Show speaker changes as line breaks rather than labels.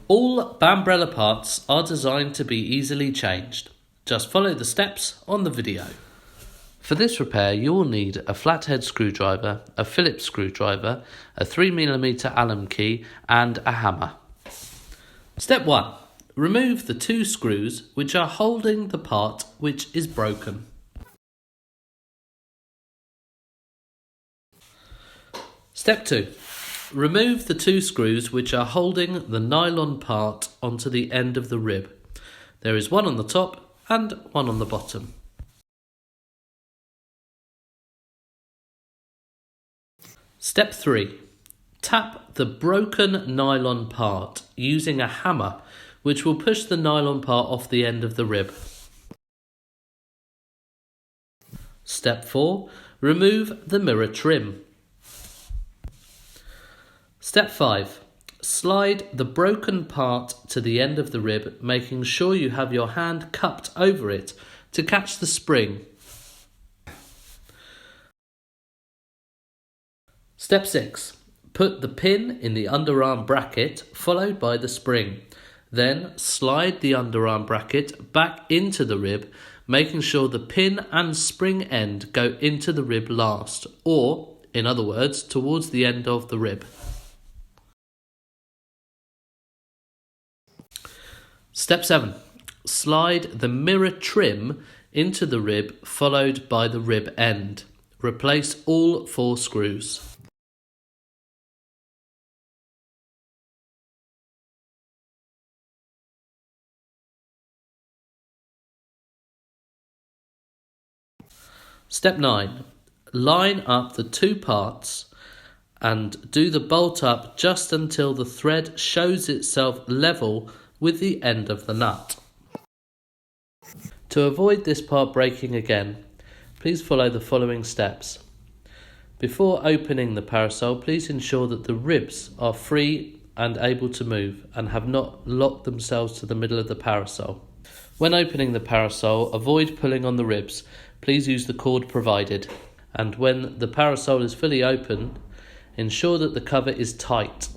All Bambrella parts are designed to be easily changed. Just follow the steps on the video. For this repair you will need a flathead screwdriver, a phillips screwdriver, a 3mm Allen key and a hammer. Step 1. Remove the 2 screws which are holding the part which is broken. Step 2. Remove the 2 screws which are holding the nylon part onto the end of the rib. There is one on the top and one on the bottom. Step 3. Tap the broken nylon part using a hammer, which will push the nylon part off the end of the rib. Step 4. Remove the mirror trim. Step 5. Slide the broken part to the end of the rib, making sure you have your hand cupped over it to catch the spring. Step 6. Put the pin in the underarm bracket followed by the spring. Then slide the underarm bracket back into the rib, making sure the pin and spring end go into the rib last, or, in other words, towards the end of the rib. Step 7. Slide the mirror trim into the rib followed by the rib end. Replace all 4 screws. Step 9. Line up the 2 parts and do the bolt up just until the thread shows itself level with the end of the nut. To avoid this part breaking again, please follow the following steps. Before opening the parasol, please ensure that the ribs are free and able to move and have not locked themselves to the middle of the parasol. When opening the parasol, avoid pulling on the ribs. Please use the cord provided. And when the parasol is fully open, ensure that the cover is tight.